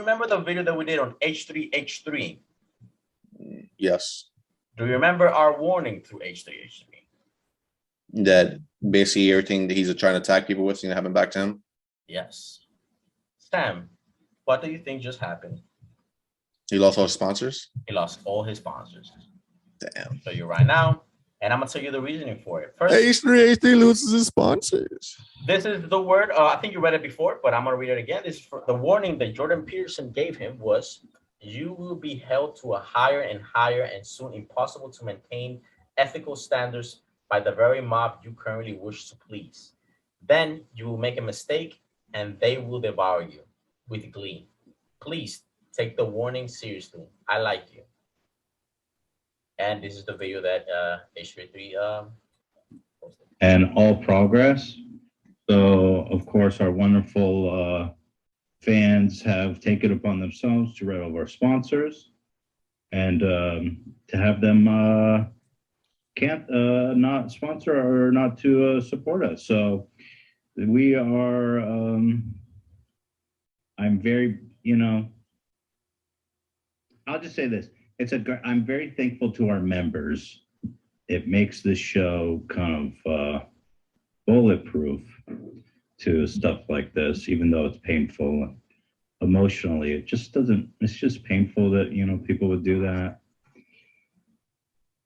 remember the video that we did on H3H3? Yes. Do you remember our warning through H3H3? That basically everything that he's trying to attack people with, happen back to him. Yes. Sam, what do you think just happened? He lost all his sponsors? He lost all his sponsors. Damn. So you right now, and I'm gonna tell you the reasoning for it. First, H3 loses his sponsors. This is the word. I think you read it before, but I'm gonna read it again. This is for the warning that Jordan Peterson gave him was: you will be held to a higher and higher and soon impossible to maintain ethical standards by the very mob you currently wish to please. Then you will make a mistake and they will devour you with glee. Please take the warning seriously. I like you. And this is the video that H3 posted. And all progress. So, of course, our wonderful fans have taken it upon themselves to write all of our sponsors and to have them can't not sponsor or not to support us. So we are, I'm very, I'll just say this. I'm very thankful to our members. It makes this show kind of bulletproof to stuff like this, even though it's painful emotionally. It just doesn't, it's just painful that, people would do that.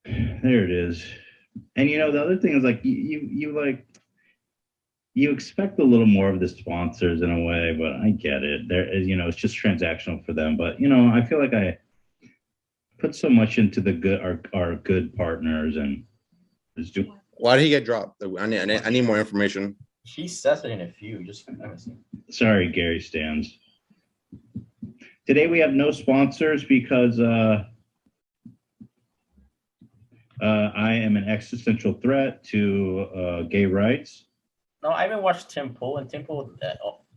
There it is. And, the other thing is like, you expect a little more of the sponsors in a way, but I get it. There is, it's just transactional for them. But, I feel like I put so much into the good, our good partners, and why did he get dropped? I need more information. She says it in a few. Just sorry, Gary Stans. Today we have no sponsors because I am an existential threat to gay rights. No, I even watched Tim Pool, and Tim Pool,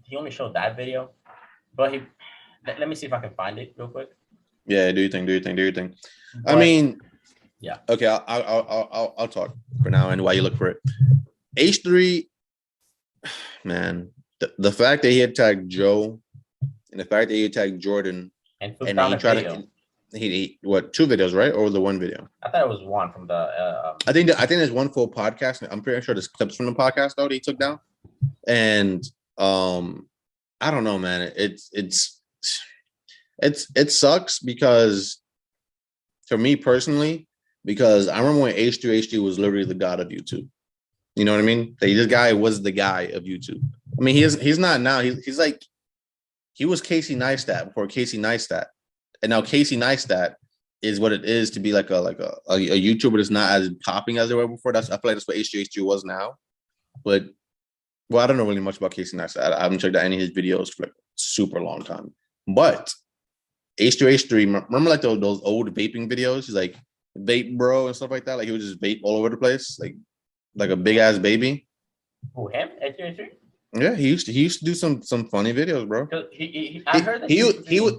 he only showed that video, but let me see if I can find it real quick. Yeah, do you think? But, I mean, yeah. Okay, I'll talk for now, and while you look for it, H3, man, the fact that he attacked Joe, and the fact that he attacked Jordan, and he tried to, he what, 2 videos, right, or the 1 video? I thought it was 1 from the. I think there's 1 full podcast. I'm pretty sure there's clips from the podcast though that he took down, and I don't know, man. It sucks because, for me personally, because I remember when H3 was literally the god of YouTube. You know what I mean? This guy was the guy of YouTube. I mean, he's not now. He's like, he was Casey Neistat before Casey Neistat, and now Casey Neistat is what it is to be like a YouTuber that's not as popping as they were before. I feel like that's what H3 was now. But I don't know really much about Casey Neistat. I haven't checked out any of his videos for like a super long time. But H3, remember like those old vaping videos? He's like vape bro and stuff like that. Like he would just vape all over the place, like a big ass baby. Who, him? H3? Yeah, he used to do some funny videos, bro. I heard that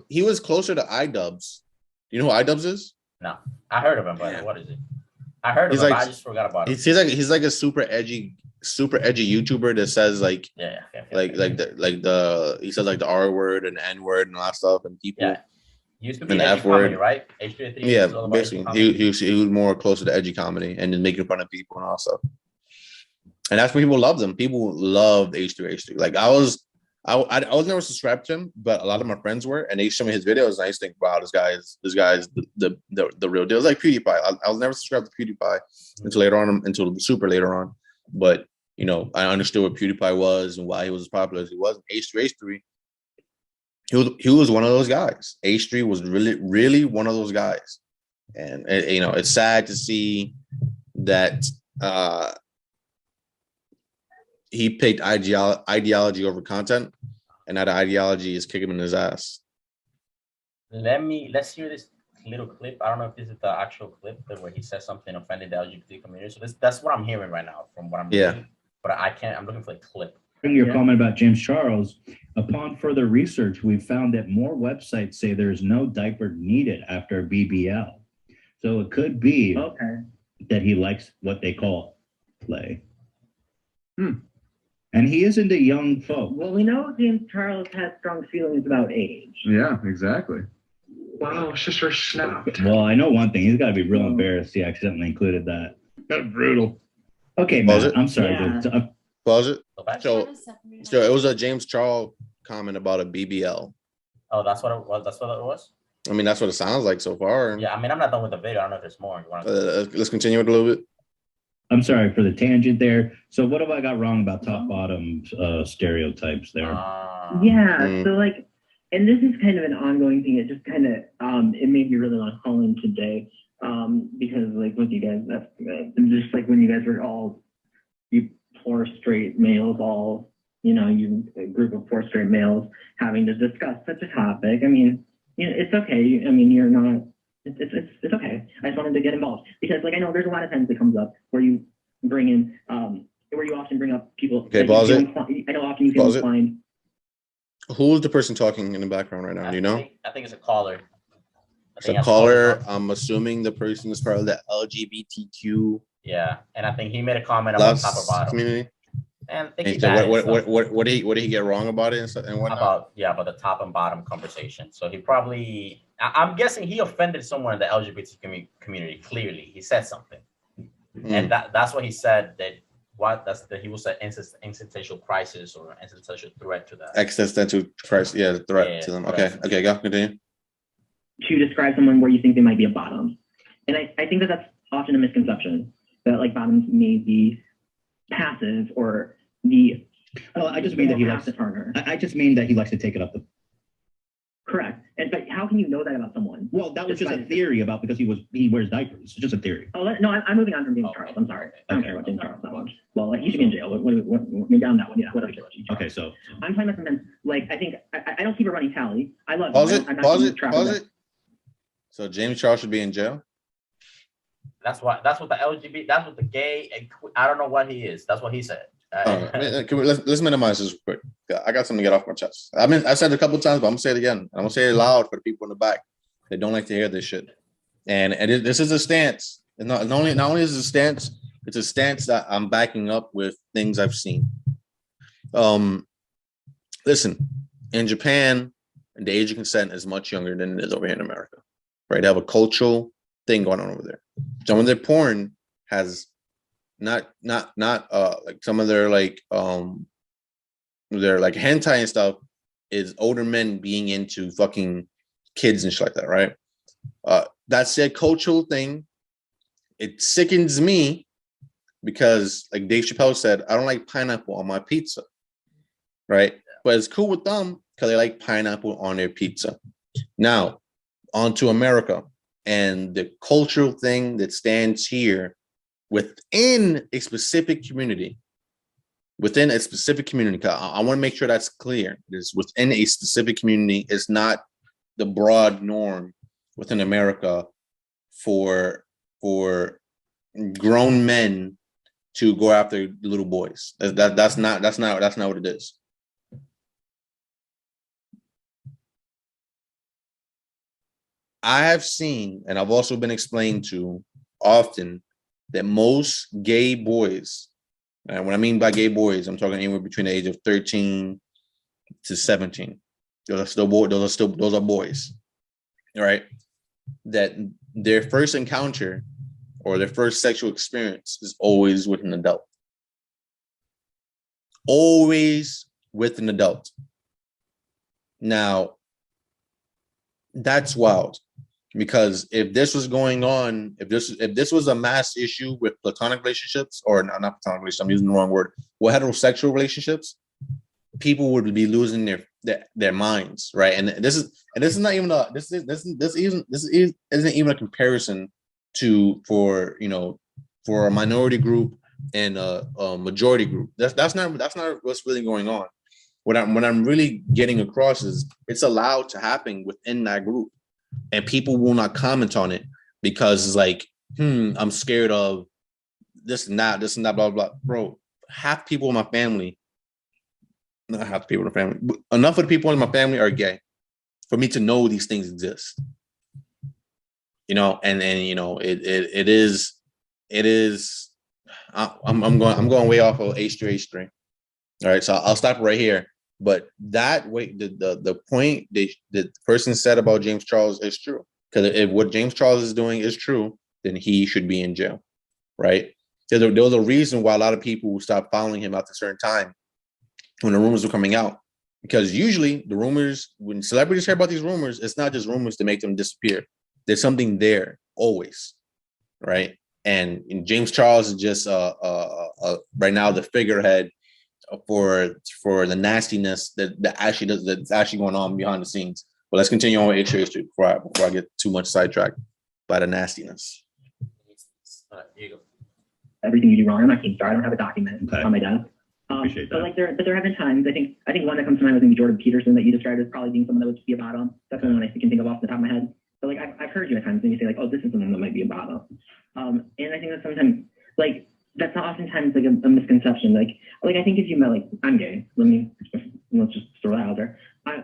he was closer to iDubbbz. You know who iDubbbz is? No, I heard of him, but what is it? I heard of him, but I just forgot about him. He's like a super edgy YouTuber that says like he says like the R word and N word and all that stuff, and people. Yeah. Used to be an edgy comedy, right? H3 yeah, basically, he was more closer to edgy comedy and just making fun of people and all stuff. And that's why people loved him. People loved H3. Like I was never subscribed to him, but a lot of my friends were, and they show me his videos, and I used to think, wow, this guy is the real deal. It was like PewDiePie. I was never subscribed to PewDiePie until super later on. But I understood what PewDiePie was and why he was as popular as he was. H3. He was one of those guys. H3 was really one of those guys, and it's sad to see that he picked ideology over content, and that ideology is kicking him in his ass. Let's hear this little clip. I don't know if this is the actual clip where he says something offended the LGBT community. So that's what I'm hearing right now from what I'm reading. But I'm looking for the clip. Your comment about James Charles. Upon further research, we found that more websites say there's no diaper needed after BBL. So it could be that he likes what they call play. And he isn't a young folk. Well, we know James Charles has strong feelings about age. Yeah, exactly. Wow, sister snapped. Well, I know one thing. He's got to be real embarrassed he accidentally included that. That's brutal. Okay, Was Matt, it? I'm sorry. Yeah. Pause it. Go back. So it was a James Charles comment about a BBL. Oh, that's what it was. That's what it was. I mean, that's what it sounds like so far. Yeah, I mean, I'm not done with the video. I don't know if there's more. You want Let's continue with a little bit. I'm sorry for the tangent there. So what have I got wrong about top bottom stereotypes there? Yeah, so like, and this is kind of an ongoing thing. It just kind of it made me really want to call in today because like with you guys, that's just like when you guys were all you poor straight males, all you a group of poor straight males having to discuss such a topic. I mean, it's okay. I mean, you're not. It's okay. I just wanted to get involved because, like, I know there's a lot of times it comes up where you bring in, where you often bring up people. Okay, pause it. I know often you feel inclined. Who's the person talking in the background right now? Do you know? I think it's a caller. It's a caller. I'm assuming the person is part of the LGBTQ. Yeah, and I think he made a comment about top or bottom community. And I think so what did he get wrong about it and whatnot? About the top and bottom conversation. So he probably, I'm guessing he offended someone in the LGBT community. Clearly, he said something, and that's what he said. He was an existential crisis or existential threat to that. Existential crisis, threat to them. Okay, go continue. To describe someone where you think they might be a bottom, and I think that's often a misconception that like bottoms may be passive or the. Well, I just mean that he likes to partner. I just mean that he likes to take it up the. Correct, but how can you know that about someone? Well, that was just a theory about because he wears diapers. It's just a theory. Oh no, I'm moving on from James Charles. I'm sorry. I don't care about James Charles that much. Well, like he should be in jail. What down that one? Yeah, whatever. Okay, so I'm talking about sometimes like I think I don't keep a running tally. I love. Pause it. So James Charles should be in jail. That's what the LGBT. That's what the gay. I don't know what he is. That's what he said. Let's minimize this quick. I got something to get off my chest. I mean, I said it a couple of times, but I'm gonna say it again. I'm gonna say it loud for the people in the back. They don't like to hear this shit. And this is a stance. And not only is it a stance, it's a stance that I'm backing up with things I've seen. Listen, in Japan, the age of consent is much younger than it is over here in America. Right? They have a cultural thing going on over there. Some of their porn has not like some of their like hentai and stuff is older men being into fucking kids and shit like that, right? That's a cultural thing. It sickens me because, like Dave Chappelle said, I don't like pineapple on my pizza, right? But it's cool with them because they like pineapple on their pizza. Now, on to America and the cultural thing that stands here within a specific community. Within a specific community, I want to make sure that's clear. It's within a specific community. It's not the broad norm within America for grown men to go after little boys. That's not what it is. I have seen, and I've also been explained to often, that most gay boys, and what I mean by gay boys, I'm talking anywhere between the age of 13 to 17. Those are still boys, right? That their first encounter or their first sexual experience is always with an adult. Always with an adult. Now, that's wild. Because if this was going on, if this was a mass issue with platonic relationships, or not platonic relationships, I'm using the wrong word, well, heterosexual relationships, people would be losing their minds, right? And this isn't even a comparison for a minority group and a majority group. That's not what's really going on. What I'm really getting across is it's allowed to happen within that group. And people will not comment on it because it's like, I'm scared of this and that, blah, blah. Bro, half people in my family, not half the people in the family, but enough of the people in my family are gay for me to know these things exist. And it is. I'm going way off of H3. All right, so I'll stop right here. But that way, the point the person said about James Charles is true. Because if what James Charles is doing is true, then he should be in jail, right? There was a reason why a lot of people stopped following him after a certain time when the rumors were coming out. Because usually the rumors, when celebrities hear about these rumors, it's not just rumors to make them disappear. There's something there always, right? And James Charles is just right now the figurehead for the nastiness that's actually going on behind the scenes. But let's continue on with H3 before I get too much sidetracked by the nastiness. Here you go. Everything you do wrong. I'm not keeping sorry. I don't have a document on my desk. Appreciate that. But like there have been times. I think one that comes to mind was maybe Jordan Peterson that you described as probably being someone that would be a bottom. That's the only one I can think of off the top of my head. But like I've heard you at times when you say like, oh, this is someone that might be a bottom. And I think that sometimes like that's not oftentimes like a misconception. Like I think if you met like I'm gay. Let's just throw that out there.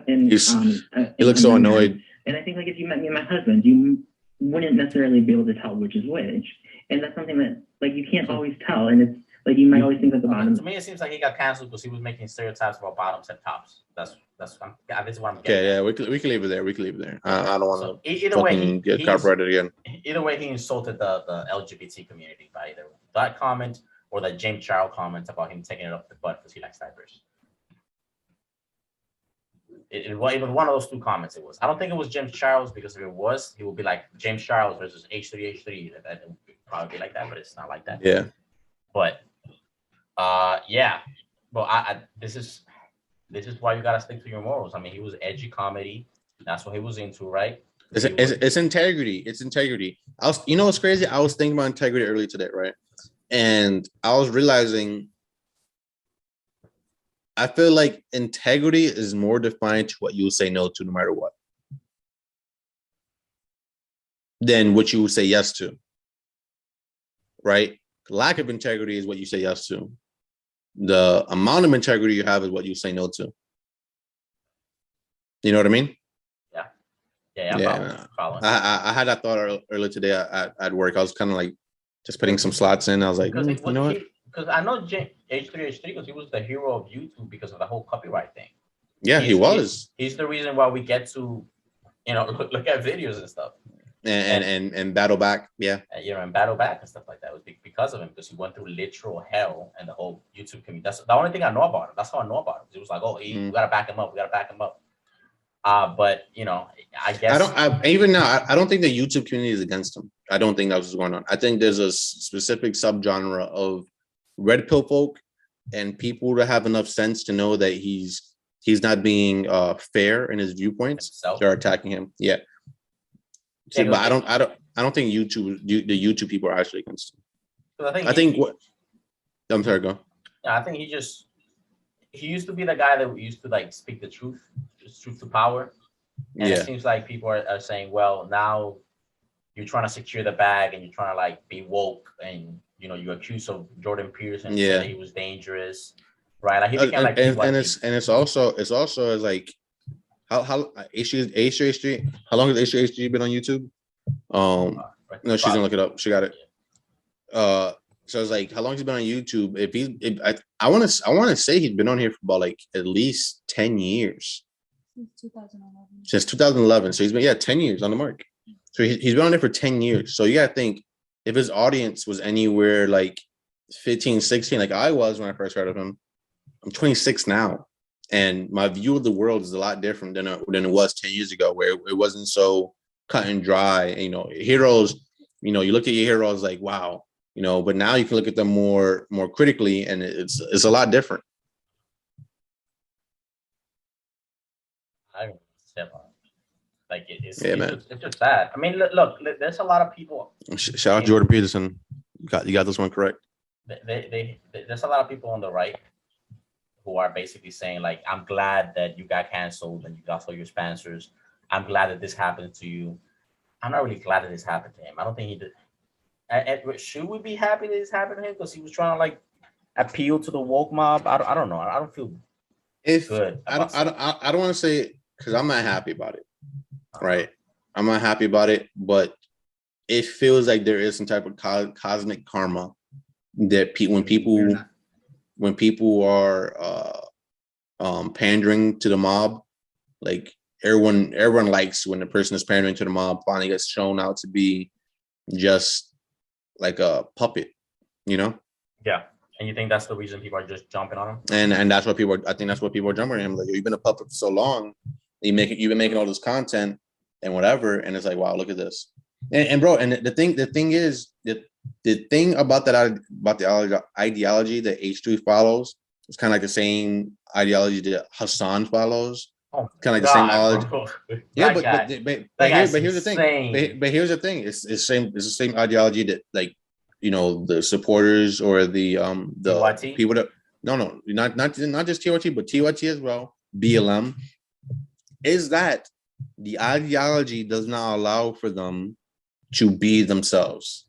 He looks so annoyed. And I think like if you met me and my husband, you wouldn't necessarily be able to tell which is which. And that's something that like you can't always tell. And it's like you might always think that the bottom. To me, it seems like he got canceled because he was making stereotypes about bottoms and tops. This is what I'm getting. Okay, yeah, we can leave it there. We can leave it there. I don't want to either way get copyrighted again. Either way, he insulted the LGBT community by either that comment or the James Charles comment about him taking it up the butt because he likes diapers. It was one of those two comments. It was. I don't think it was James Charles because if it was, he would be like James Charles versus H3H3. That would probably be like that, but it's not like that. Yeah. But yeah. Well, this is why you gotta stick to your morals. I mean, he was edgy comedy. That's what he was into, right? It's integrity. It's integrity. You know what's crazy? I was thinking about integrity earlier today, right? And I was realizing I feel like integrity is more defined to what you will say no to no matter what than what you will say yes to, right? Lack of integrity is what you say yes to. The amount of integrity you have is what you say no to. You know what I mean? Yeah. I had that thought earlier today at work. I was kind of like just putting some slots in. I was like, you know what? Because I know H3H3 because he was the hero of YouTube because of the whole copyright thing. Yeah, he was. He's the reason why we get to, look at videos and stuff. And battle back, yeah. And battle back and stuff like that. It was because of him because he went through literal hell and the whole YouTube community. That's the only thing I know about him. That's how I know about him. It was like, we gotta back him up. We gotta back him up. But I guess I don't think the YouTube community is against him. I don't think that's what's going on. I think there's a specific subgenre of red pill folk and people that have enough sense to know that he's not being fair in his viewpoints. They're attacking him. Yeah. See, but I don't think the YouTube people are actually against him. I'm sorry, go. Yeah, I think he used to be the guy that used to like speak the truth to power. And it seems like people are saying, well, now you're trying to secure the bag and you're trying to like be woke and you accuse of Jordan Peterson that he was dangerous, right? Like he became like it's also as like how H3H3 how long has H3H3 been on YouTube? No, she's gonna look it up. She got it. So it's like how long has he been on YouTube? I want to say he's been on here for about like at least 10 years. Since 2011. So he's been 10 years on the mark. So he's been on there for 10 years. So you gotta think if his audience was anywhere like 15, 16, like I was when I first heard of him. I'm 26 now, and my view of the world is a lot different than it was 10 years ago, where it wasn't so cut and dry. Heroes, you look at your heroes like, wow, but now you can look at them more critically, and it's a lot different. I don't know. Like it's just bad. I mean, look, there's a lot of people. Shout out Jordan Peterson. You got this one correct. There's a lot of people on the right who are basically saying like, I'm glad that you got canceled and you lost all your sponsors. I'm glad that this happened to you. I'm not really glad that this happened to him. I don't think he did. Should we be happy that this happened to him because he was trying to like appeal to the woke mob? I don't know. I don't feel good. I don't want to say it because I'm not happy about it. Right, I'm not happy about it, but it feels like there is some type of cosmic karma that when people when people are pandering to the mob, like everyone likes when the person is pandering to the mob finally gets shown out to be just like a puppet, you know? Yeah. And you think that's the reason people are just jumping on him? And that's what I think that's what people are jumping on him. Like, you've been a puppet for so long, you've been making all this content and whatever, and it's like, wow, look at this. And bro, and the thing is that the thing about the ideology that H3 follows is kind of like the same ideology that Hassan follows. Oh, kind of like the same ideology. bro. Yeah, But here's the thing. But here's the thing. It's the same ideology that, like, you know, the supporters or the TYT? people that not just TYT, but TYT as well, BLM, is that the ideology does not allow for them to be themselves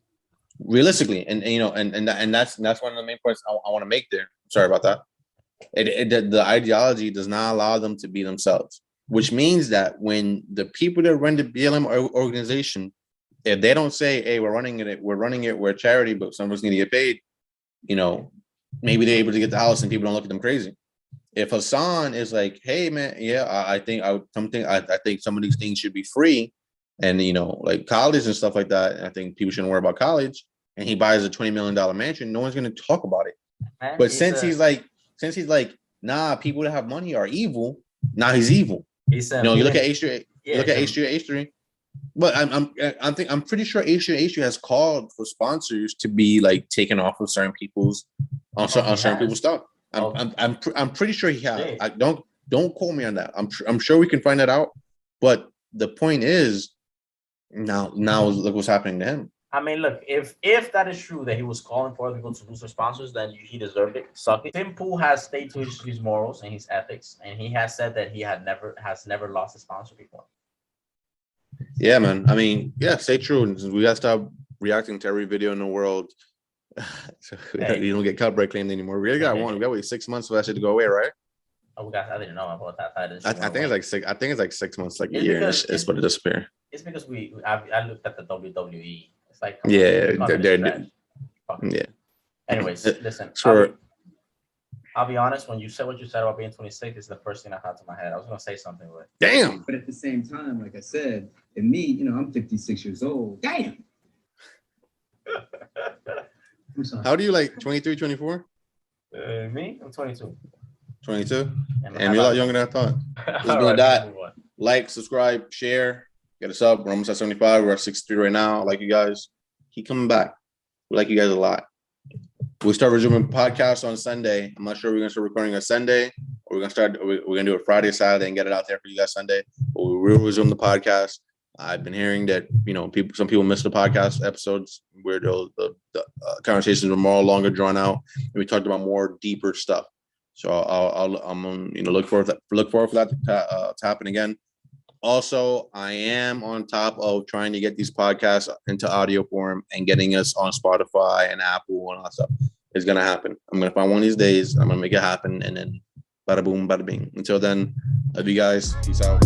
realistically, and you know, and that's one of the main points I want to make there. Sorry about that. The ideology does not allow them to be themselves, which means that when the people that run the BLM organization, if they don't say, hey, we're running it, we're a charity, but some of us need to get paid, you know, maybe they're able to get the house and people don't look at them crazy. If Hassan is like, hey man, yeah, I think some of these things should be free, and you know, like college and stuff like that, I think people shouldn't worry about college, and he buys a $20 million mansion, no one's going to talk about it. Man, but since he's like, nah, people that have money are evil, now he's evil. You know, you look at H3, H3. But I'm pretty sure H3 has called for sponsors to be like taken off of certain people's certain people's stuff. I'm pretty sure he has. I don't quote me on that. I'm sure we can find that out. But the point is, now look what's happening to him. I mean, look, if that is true that he was calling for other people to lose their sponsors, then he deserved it. Suck it. Tim Pool has stayed to his morals and his ethics, and he has said that he has never lost a sponsor before. Yeah, man. I mean, yeah, stay true. We gotta stop reacting to every video in the world. So you don't get copyright claimed anymore. We got one. We got to wait 6 months for that shit to go away, right? Oh, I didn't know about that. I think it's like 6. I think it's like 6 months, like a year. It's supposed to disappear. It's because I looked at the WWE. It's like, yeah, yeah. Anyways, listen. I'll be honest. When you said what you said about being 26, it's the first thing I thought to my head. I was gonna say something, but damn. But at the same time, like I said, and me, you know, I'm 56 years old. Damn. I'm sorry. How do you, like 23, 24? Me? I'm 22. 22? And you're a lot younger than I thought. This has been that. Like, subscribe, share, get us up. We're almost at 75. We're at 63 right now. I like you guys. Keep coming back. We like you guys a lot. We'll start resuming podcasts on Sunday. I'm not sure we're gonna start recording on Sunday, or we're gonna do it Friday, Saturday, and get it out there for you guys Sunday. But we will resume the podcast. I've been hearing that, you know, some people miss the podcast episodes where the conversations were more longer drawn out, and we talked about more deeper stuff. So I'm you know, look forward for that to happen again. Also, I am on top of trying to get these podcasts into audio form and getting us on Spotify and Apple and all that stuff. It's gonna happen. I'm gonna find one of these days. I'm gonna make it happen, and then bada boom, bada bing. Until then, love you guys. Peace out.